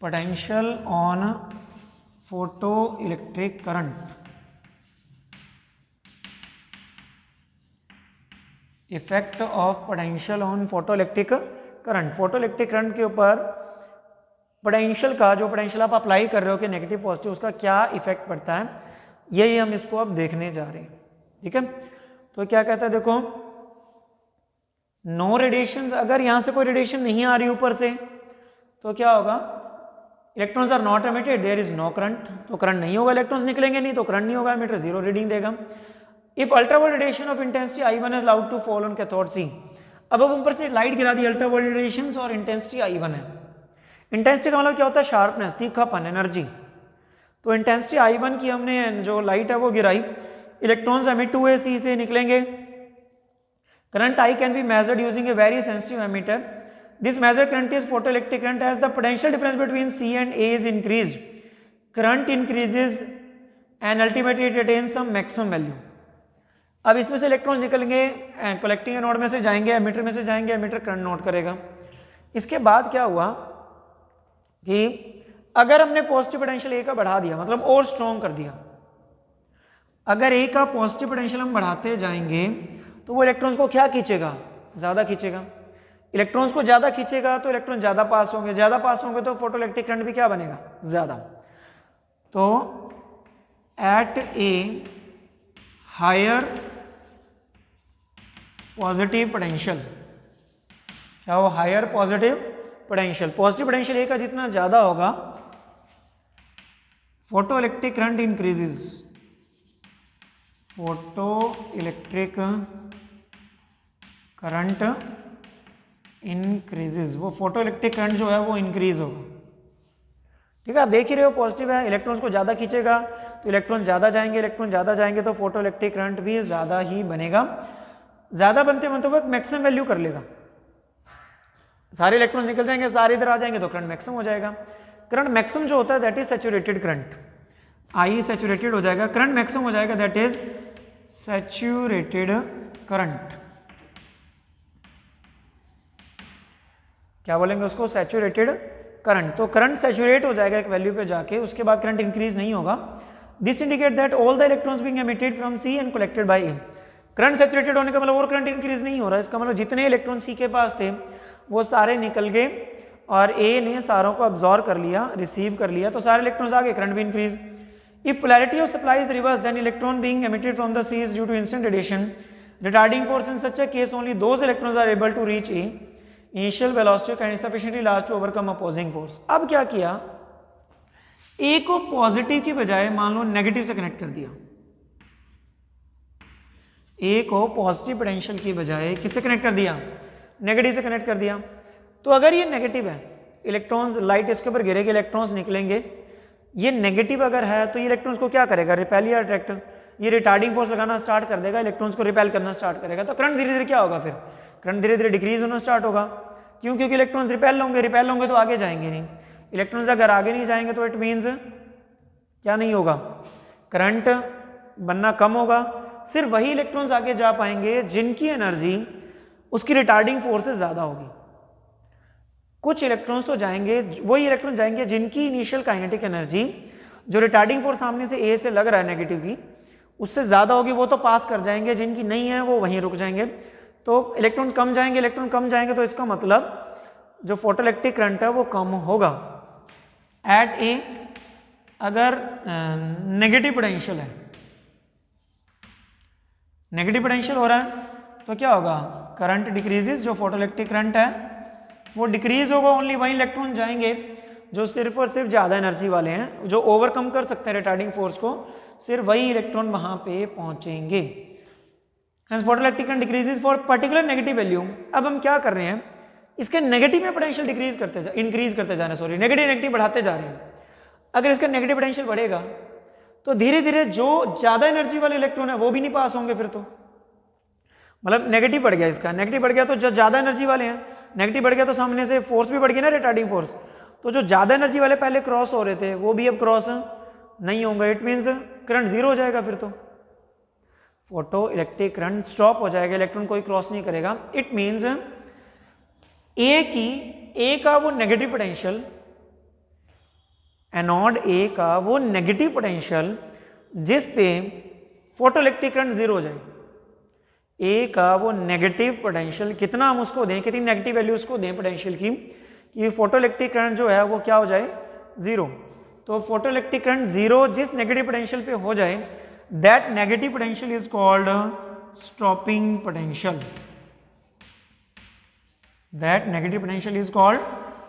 potential on photo electric current. Effect of potential on photo electric current. Photo electric current के ऊपर पोटेंशियल का, जो पोटेंशियल आप अप्लाई कर रहे हो कि नेगेटिव पॉजिटिव, उसका क्या इफेक्ट पड़ता है, यही हम इसको अब देखने जा रहे हैं. ठीक है, तो क्या कहता है, देखो नो रेडिएशन. अगर यहां से कोई रेडिएशन नहीं आ रही ऊपर से तो क्या होगा, electrons are not emitted, there is no current. तो करंट नहीं होगा, इलेक्ट्रॉन्स निकलेंगे नहीं, तो करंट नहीं होगा, एमीटर जीरो रीडिंग देगा. If ultraviolet radiation of intensity I1 is allowed to fall on cathode C. अब ऊपर से लाइट गिरा दी, अल्ट्रावायलेट रेडिएशन और इंटेंसिटी I1 है. इंटेंसिटी का मतलब क्या होता है, शार्पनेस, तीखापन, एनर्जी. तो इंटेंसिटी I1 की हमने जो लाइट है वो गिराई, इलेक्ट्रॉन्स एमिट हुए C से, निकलेंगे. Current I can be measured using a very sensitive emitter. This measured current is photoelectric current. As the potential difference between C and A is increased, current increases and ultimately it attains some maximum value. अब इसमें से इलेक्ट्रॉन्स निकलेंगे, कलेक्टिंग नोड में से जाएंगे, एमिटर में से जाएंगे, एमिटर करंट नोट करेगा. इसके बाद क्या हुआ कि अगर हमने पॉजिटिव पोटेंशियल ए का बढ़ा दिया, मतलब और स्ट्रॉन्ग कर दिया, अगर ए का पॉजिटिव पोटेंशियल हम बढ़ाते जाएंगे तो वो इलेक्ट्रॉन्स को क्या खींचेगा, ज़्यादा खींचेगा. इलेक्ट्रॉन्स को ज़्यादा खींचेगा तो इलेक्ट्रॉन ज़्यादा पास होंगे, ज़्यादा पास होंगे तो फोटो इलेक्ट्रिक करंट भी क्या बनेगा, ज़्यादा. तो at a higher positive potential, क्या हो, higher positive potential. Positive potential A का जितना ज़्यादा होगा, photo electric current increases, photo electric current increases. वो फोटो इलेक्ट्रिक करंट जो है वो इंक्रीज होगा. ठीक है, आप देख ही रहे हो, पॉजिटिव है, इलेक्ट्रॉन्स को ज़्यादा खींचेगा तो इलेक्ट्रॉन ज़्यादा जाएंगे, इलेक्ट्रॉन ज़्यादा जाएंगे तो फोटो इलेक्ट्रिक करंट भी ज़्यादा ही बनेगा. ज़्यादा बनते मतलब मैक्सिमम वैल्यू कर लेगा, सारे इलेक्ट्रॉन्स निकल जाएंगे, सारे इधर आ जाएंगे तो करंट मैक्सिमम हो जाएगा. करंट मैक्सिमम जो होता है that is saturated current, I saturated हो जाएगा, करंट मैक्सिमम हो जाएगा दैट इज सैचुरेटेड करंट. क्या बोलेंगे उसको, सैचुरेटेड करंट. तो करंट सैचुरेट हो जाएगा एक वैल्यू पे जाके, उसके बाद करंट इंक्रीज नहीं होगा. This indicate that all the electrons being emitted from C and collected by A. Current saturated होने का मतलब और करंट इंक्रीज नहीं हो रहा है, इसका मतलब जितने इलेक्ट्रॉन सी के पास थे वो सारे निकल गए और ए ने सारों को अब्जॉर्व कर लिया, रिसीव कर लिया, तो सारे इलेक्ट्रॉन्स आ गए, करंट भी increase. If polarity of supply is reverse then electron being emitted from the C is due to instant radiation. Retarding force in such a case only those electrons are able to reach a initial velocity can sufficiently large to overcome opposing force. अब क्या किया, ए को पॉजिटिव की बजाय मान लो नेगेटिव से कनेक्ट कर दिया, ए को पॉजिटिव पोटेंशियल की बजाय किससे कनेक्ट कर दिया, नेगेटिव से कनेक्ट कर दिया. तो अगर ये नेगेटिव है, इलेक्ट्रॉन्स, लाइट इसके ऊपर गिरेगी, इलेक्ट्रॉन्स निकलेंगे, ये नेगेटिव अगर है तो ये इलेक्ट्रॉन्स को क्या करेगा, रिपेल या अट्रैक्ट. ये रिटार्डिंग फोर्स लगाना स्टार्ट कर देगा, इलेक्ट्रॉन्स को रिपेल करना स्टार्ट करेगा. तो करंट धीरे धीरे क्या होगा, फिर करंट धीरे धीरे डिक्रीज होना स्टार्ट होगा. क्यों, क्योंकि इलेक्ट्रॉन्स रिपेल होंगे तो आगे जाएंगे नहीं. इलेक्ट्रॉन्स अगर आगे नहीं जाएंगे तो इट मीन्स क्या नहीं होगा, करंट बनना कम होगा. सिर्फ वही इलेक्ट्रॉन्स आगे जा पाएंगे जिनकी एनर्जी उसकी रिटार्डिंग फोर्स से ज़्यादा होगी. कुछ इलेक्ट्रॉन्स तो जाएंगे, वही इलेक्ट्रॉन जाएंगे जिनकी इनिशियल काइनेटिक एनर्जी जो रिटार्डिंग फोर्स सामने से ए से लग रहा है नेगेटिव की, उससे ज़्यादा होगी, वो तो पास कर जाएंगे, जिनकी नहीं है वो वहीं रुक जाएंगे. तो इलेक्ट्रॉन कम जाएंगे तो इसका मतलब जो फोटोइलेक्ट्रिक करंट है वो कम होगा. एट ए अगर नेगेटिव पोटेंशियल है, नेगेटिव पोटेंशियल हो रहा है तो क्या होगा, करंट डिक्रीजेस, जो फोटोइलेक्ट्रिक करंट है वो डिक्रीज होगा, ओनली वही इलेक्ट्रॉन जाएंगे जो सिर्फ और सिर्फ ज़्यादा एनर्जी वाले हैं, जो ओवरकम कर सकते हैं रिटार्डिंग फोर्स को, सिर्फ वही इलेक्ट्रॉन वहां पे पहुंचेंगे। Photoelectric current decreases for particular negative value. अब हम क्या कर रहे हैं, इसके नेगेटिव में पोटेंशियल इंक्रीज करते जा रहे हैं, नेगेटिव नेगेटिव बढ़ाते जा रहे हैं। अगर इसका नेगेटिव पोटेंशियल बढ़ेगा तो धीरे धीरे जो ज्यादा एनर्जी वाले इलेक्ट्रॉन है वो भी नहीं पास होंगे, फिर तो मतलब नेगेटिव बढ़ गया, इसका नेगेटिव बढ़ गया तो जो ज्यादा एनर्जी वाले हैं, नेगेटिव बढ़ गया तो सामने से फोर्स भी बढ़ गई ना, रिटार्डिंग फोर्स, तो जो ज्यादा एनर्जी वाले पहले क्रॉस हो रहे थे वो भी अब क्रॉस नहीं होंगे। इट मीन्स करंट जीरो हो जाएगा, फिर तो फोटो इलेक्ट्रिक करंट स्टॉप हो जाएगा, इलेक्ट्रॉन कोई क्रॉस नहीं करेगा। इट मीन्स ए का वो नेगेटिव पोटेंशियल, एनोड ए का वो नेगेटिव पोटेंशियल जिस पे फोटोइलेक्ट्रिक करंट जीरो हो जाए, ए का वो नेगेटिव पोटेंशियल कितना हम उसको दें, कितनी नेगेटिव वैल्यू उसको दें पोटेंशियल की कि फोटोइलेक्ट्रिक करंट जो है वो क्या हो जाए, जीरो। तो फोटोइलेक्ट्रिक करंट जीरो जिस नेगेटिव पोटेंशियल पे हो जाए, that negative potential is called stopping potential, that negative potential is called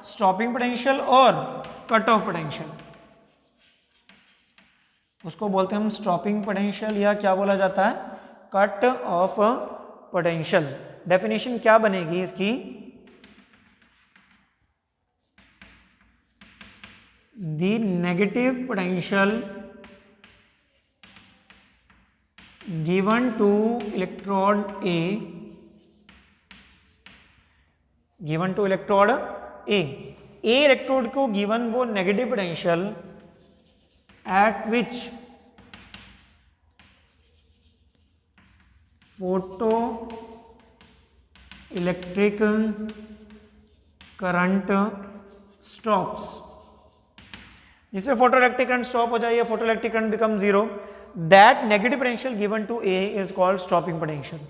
stopping potential और कट ऑफ पोटेंशियल, उसको बोलते हैं हम स्टॉपिंग पोटेंशियल या क्या बोला जाता है, कट ऑफ पोटेंशियल। डेफिनेशन क्या बनेगी इसकी, the negative potential given to electrode A, given to electrode A electrode को गिवन वो negative potential at which photo electric current stops, जिसमें फोटो इलेक्ट्रिक करंट स्टॉप हो जाए, photo electric current become zero, that negative potential given to A is called stopping potential,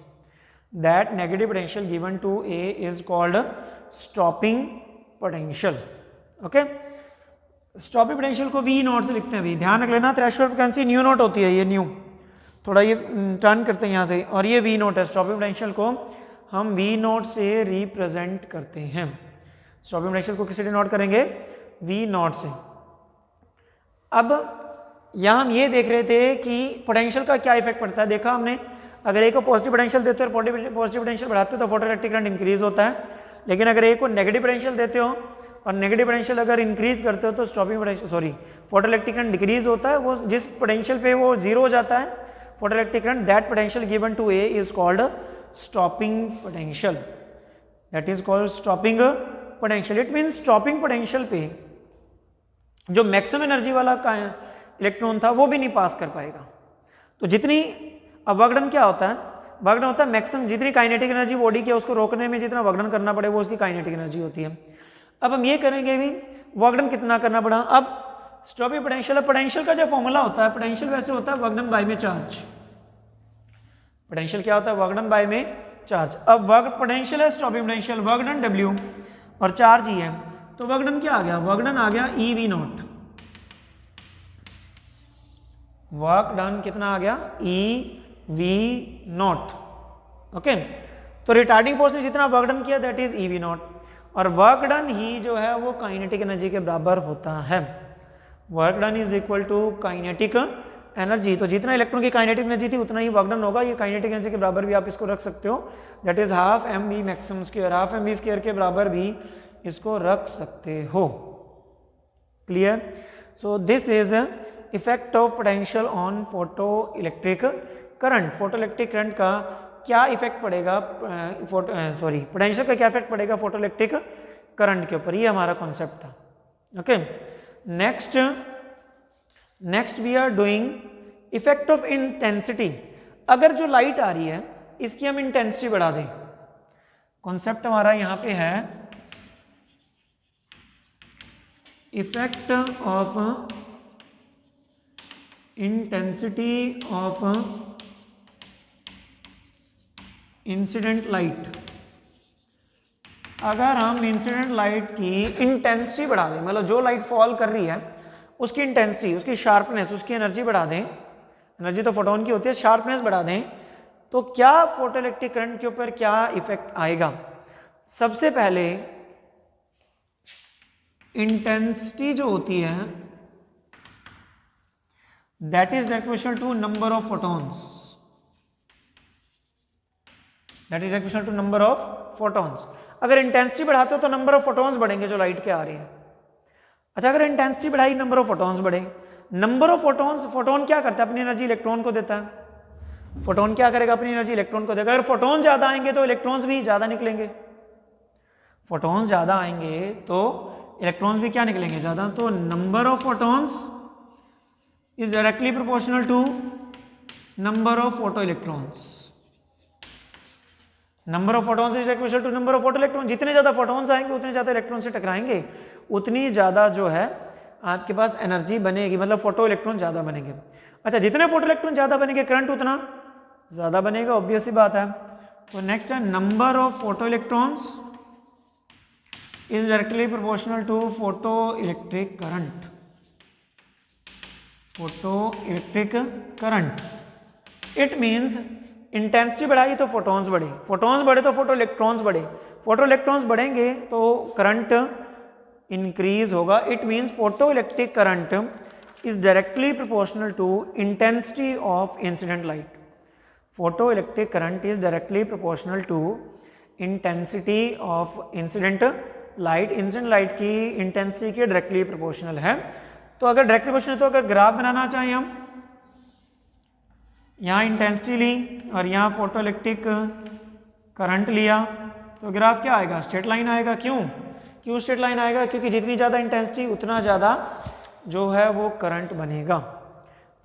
that negative potential given to A is called stopping potential. Okay, stopping potential को वी नॉट से लिखते हैं, अभी ध्यान रख लेना, थ्रेशोल्ड फ्रीक्वेंसी न्यू नॉट होती है, ये न्यू थोड़ा ये टर्न करते हैं यहाँ से, और ये वी नॉट है। स्टॉपिंग पोटेंशियल को हम वी नॉट से रिप्रेजेंट करते हैं, स्टॉपिंग पोटेंशियल को किसे डिनोट करेंगे, वी नॉट से। अब यहाँ हम ये देख रहे थे कि पोटेंशियल का क्या इफेक्ट पड़ता है, देखा हमने, अगर ए को पॉजिटिव पोटेंशियल देते हो और पॉजिटिव पोटेंशियल बढ़ाते हो तो फोटोइलेक्ट्रिक करंट इंक्रीज होता है, लेकिन अगर ए को नेगेटिव पोटेंशियल देते हो और नेगेटिव पोटेंशियल अगर इंक्रीज करते हो तो stopping potential photoelectric current decrease होता है, वो जिस पोटेंशियल पे वो जीरो हो जाता है photoelectric current, that potential given to A is called stopping potential, that is called stopping potential. It means stopping potential पे जो मैक्सिमम एनर्जी वाला इलेक्ट्रॉन था वो भी नहीं पास कर पाएगा। तो जितनी, अब वर्क डन क्या होता है, वर्क डन होता है मैक्सिमम, जितनी काइनेटिक एनर्जी बॉडी की है उसको रोकने में जितना वर्क डन करना पड़े वो उसकी काइनेटिक एनर्जी होती है। अब हम ये करेंगे भी वर्क डन कितना करना पड़ा। अब स्टॉपिंग पोटेंशियल, पोटेंशियल का जो फॉर्मूला होता है, पोटेंशियल वैसे होता है वर्क डन बाय में चार्ज, पोटेंशियल क्या होता है, वर्क डन बाय में चार्ज। अब वर्क पोटेंशियल है stopping potential, work done W और चार्ज ही है, तो वर्क डन क्या आ गया, वर्क डन आ गया e V naught, work done कितना आ गया, ई वी नॉट। ओके, तो रिटार्डिंग फोर्स ने जितना वर्क डन किया that is e V naught, और वर्क डन ही जो है वो काइनेटिक एनर्जी के बराबर होता है, work done is equal to kinetic energy. तो जितना इलेक्ट्रॉन की काइनेटिक एनर्जी थी उतना ही वर्क डन होगा, ये काइनेटिक एनर्जी के बराबर भी आप इसको रख सकते हो, that is half m v maximum square, half m v square के बराबर भी इसको रख सकते हो। Clear? So this is effect of potential on photo electric current. Photo electric current का क्या इफेक्ट पड़ेगा, पोटेंशियल का क्या इफेक्ट पड़ेगा फोटो इलेक्ट्रिक करंट के ऊपर, ये हमारा कॉन्सेप्ट था। Okay, next we are doing effect of intensity. अगर जो लाइट आ रही है इसकी हम इंटेंसिटी बढ़ा दें, कॉन्सेप्ट हमारा यहां पे है effect of intensity of incident light अगर हम इंसिडेंट लाइट की इंटेंसिटी बढ़ा दें, मतलब जो लाइट फॉल कर रही है उसकी इंटेंसिटी, उसकी शार्पनेस, उसकी एनर्जी बढ़ा दें, एनर्जी तो फोटोन की होती है, शार्पनेस बढ़ा दें, तो क्या फोटोइलेक्ट्रिक करंट के ऊपर क्या इफेक्ट आएगा? सबसे पहले इंटेंसिटी जो होती है that is direct to number of photons, that is direct to number of photons. अगर इंटेंसिटी बढ़ाते हो तो नंबर ऑफ फोटॉन्स बढ़ेंगे जो लाइट के आ रहे हैं। अच्छा, अगर इंटेंसिटी बढ़ाई नंबर ऑफ फोटॉन्स बढ़े, नंबर ऑफ फोटॉन्स, फोटोन क्या करता है? अपनी एनर्जी इलेक्ट्रॉन को देता है। फोटोन क्या करेगा? अपनी एनर्जी इलेक्ट्रॉन को देगा। अगर फोटोन ज्यादा आएंगे तो इलेक्ट्रॉन्स भी ज्यादा निकलेंगे, फोटॉन्स ज्यादा आएंगे तो इलेक्ट्रॉन्स भी क्या निकलेंगे? ज्यादा। तो number of photons is directly proportional to number of photo electrons. Number of photons is equal to number of photo electron. जितने ज्यादा फोटॉन्स आएंगे उतने ज्यादा इलेक्ट्रॉन से टकराएंगे, उतनी ज्यादा जो है आपके पास एनर्जी बनेगी, मतलब फोटो इलेक्ट्रॉन ज्यादा बनेंगे। अच्छा, जितने फोटो इलेक्ट्रॉन ज्यादा बनेंगे करंट उतना ज्यादा बनेगा, ऑब्वियस सी बात है। तो नेक्स्ट है number of photo electrons is directly proportional to photo electric current, photo electric current. It means intensity बढ़ाई तो फोटॉन्स बढ़े, फोटॉन्स बढ़े तो फोटो इलेक्ट्रॉन्स बढ़े, फोटो इलेक्ट्रॉन्स बढ़ेंगे तो करंट इंक्रीज होगा। It means photo electric current is directly proportional to intensity of incident light. Photo electric current is directly proportional to intensity of incident light. Incident light की इंटेंसिटी के डायरेक्टली प्रोपोर्शनल है। तो अगर डायरेक्टली प्रोपोर्शनल है तो अगर ग्राफ बनाना चाहें हम, यहाँ इंटेंसिटी ली और यहाँ फोटो इलेक्ट्रिक करंट लिया, तो ग्राफ क्या आएगा? स्ट्रेट लाइन आएगा। क्यों स्ट्रेट लाइन आएगा? क्योंकि जितनी ज़्यादा इंटेंसिटी उतना ज़्यादा जो है वो करंट बनेगा,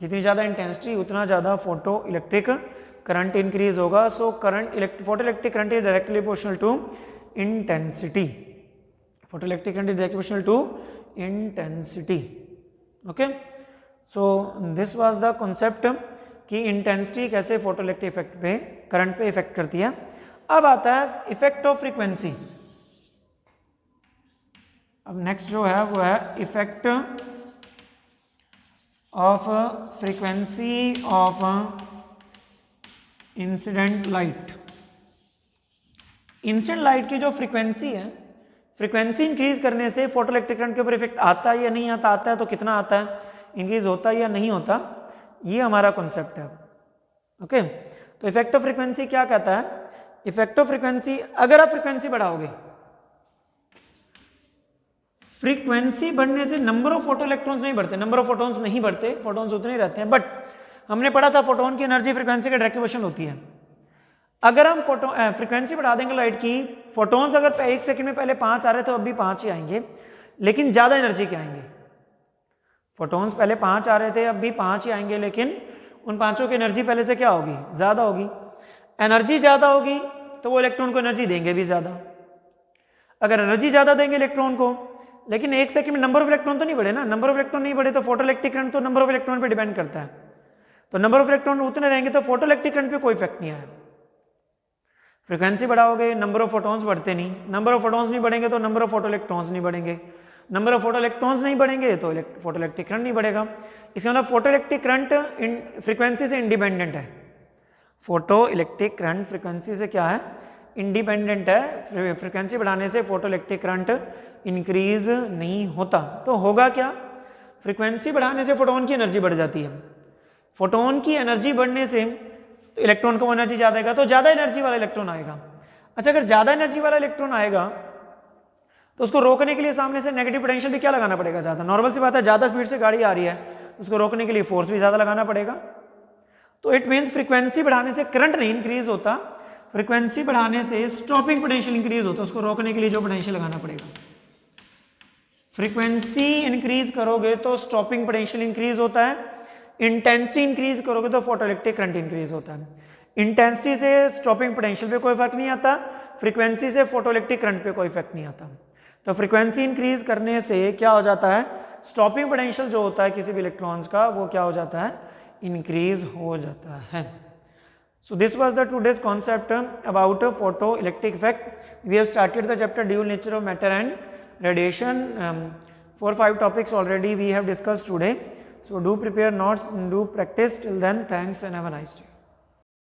जितनी ज़्यादा इंटेंसिटी उतना ज़्यादा फोटो इलेक्ट्रिक करंट इंक्रीज होगा। So current, photo electric current is directly proportional to intensity, photo electric current is directly proportional to intensity. Okay, so this was the concept कि इंटेंसिटी कैसे फोटो इलेक्ट्रिक इफेक्ट पे, करंट पे इफेक्ट करती है। अब आता है इफेक्ट ऑफ फ्रीक्वेंसी। अब नेक्स्ट जो है वो है effect of frequency of incident light. Incident light की जो फ्रीक्वेंसी है, फ्रीक्वेंसी इंक्रीज करने से फोटो इलेक्ट्रिक करंट के ऊपर इफेक्ट आता है या नहीं आता? आता है तो कितना आता है? इंक्रीज होता है या नहीं होता? ये हमारा कॉन्सेप्ट है। ओके, तो इफेक्ट ऑफ फ्रीक्वेंसी क्या कहता है? इफेक्ट ऑफ फ्रीक्वेंसी, अगर आप फ्रीक्वेंसी बढ़ाओगे, फ्रीक्वेंसी बढ़ने से नंबर ऑफ फोटो इलेक्ट्रॉन्स नहीं बढ़ते, नंबर ऑफ फोटॉन्स नहीं बढ़ते, फोटॉन्स उतने ही रहते हैं। बट हमने पढ़ा था फोटोन की एनर्जी फ्रीक्वेंसी का डायरेक्ट प्रोपोर्शनल होती है। अगर हम फ्रीक्वेंसी बढ़ा देंगे लाइट की, फोटॉन्स अगर 1 सेकंड में पहले 5 आ रहे थे अब भी 5 ही आएंगे, लेकिन ज्यादा एनर्जी के आएंगे। फोटॉन्स पहले 5 आ रहे थे अब भी 5 ही आएंगे, लेकिन उन पांचों की एनर्जी पहले से क्या होगी? ज्यादा होगी। एनर्जी ज्यादा होगी तो वो इलेक्ट्रॉन को एनर्जी देंगे भी ज्यादा। अगर एनर्जी ज्यादा देंगे इलेक्ट्रॉन को, लेकिन 1 सेकंड में नंबर ऑफ इलेक्ट्रॉन तो नहीं बढ़े ना, नंबर ऑफ इलेक्ट्रॉन नहीं बढ़े तो फोटो इलेक्ट्रिक करंट तो नंबर ऑफ इलेक्ट्रॉन पे डिपेंड करता है। तो नंबर ऑफ इलेक्ट्रॉन उतने रहेंगे तो फोटो इलेक्ट्रिक करंट पे कोई इफेक्ट नहीं आया। फ्रीक्वेंसी बढ़ाओगे, नंबर ऑफ फोटॉन्स बढ़ते नहीं, नंबर ऑफ फोटॉन्स नहीं बढ़ेंगे तो नंबर ऑफ फोटो इलेक्ट्रॉन्स नहीं बढ़ेंगे, नंबर ऑफ फोटो इलेक्ट्रॉन्स नहीं बढ़ेंगे तो फोटो इलेक्ट्रिक करंट नहीं बढ़ेगा। इसका मतलब फोटो इलेक्ट्रिक करंट फ्रीक्वेंसी से इंडिपेंडेंट है। फोटो इलेक्ट्रिक करंट फ्रीक्वेंसी से क्या है? इंडिपेंडेंट है। फ्रीक्वेंसी बढ़ाने से फोटो इलेक्ट्रिक करंट इंक्रीज नहीं होता। तो होगा क्या? फ्रीक्वेंसी बढ़ाने से फोटोन की एनर्जी बढ़ जाती है। फोटोन की एनर्जी बढ़ने से तो इलेक्ट्रॉन को एनर्जी ज्यादा आएगा तो ज्यादा एनर्जी वाला इलेक्ट्रॉन आएगा। अच्छा, अगर ज्यादा एनर्जी वाला इलेक्ट्रॉन आएगा तो उसको रोकने के लिए सामने से नेगेटिव पोटेंशियल भी क्या लगाना पड़ेगा? ज्यादा। नॉर्मल सी बात है, ज्यादा स्पीड से गाड़ी आ रही है, उसको रोकने के लिए फोर्स भी ज्यादा लगाना पड़ेगा। तो इट मीन्स फ्रीक्वेंसी बढ़ाने से करंट नहीं इंक्रीज होता, फ्रीक्वेंसी बढ़ाने से स्टॉपिंग पोटेंशियल इंक्रीज होता है, उसको रोकने के लिए जो पोटेंशियल लगाना पड़ेगा। फ्रीक्वेंसी इंक्रीज करोगे तो स्टॉपिंग पोटेंशियल इंक्रीज होता है, इंटेंसिटी इंक्रीज करोगे तो फोटो इलेक्ट्रिक करंट इंक्रीज होता है। इंटेंसिटी से स्टॉपिंग पोटेंशियल पे कोई फर्क नहीं आता, फ्रीक्वेंसी से फोटो इलेक्ट्रिक करंट पे कोई इफेक्ट नहीं आता। तो फ्रीक्वेंसी इंक्रीज करने से क्या हो जाता है? स्टॉपिंग पोटेंशियल जो होता है किसी भी इलेक्ट्रॉन्स का वो क्या हो जाता है? इंक्रीज हो जाता है। So this was the today's concept about a photoelectric effect. We have started the chapter dual nature of matter and radiation. 4 or 5 topics already we have discussed today. So do prepare notes, do practice. Till then, thanks and have a nice day.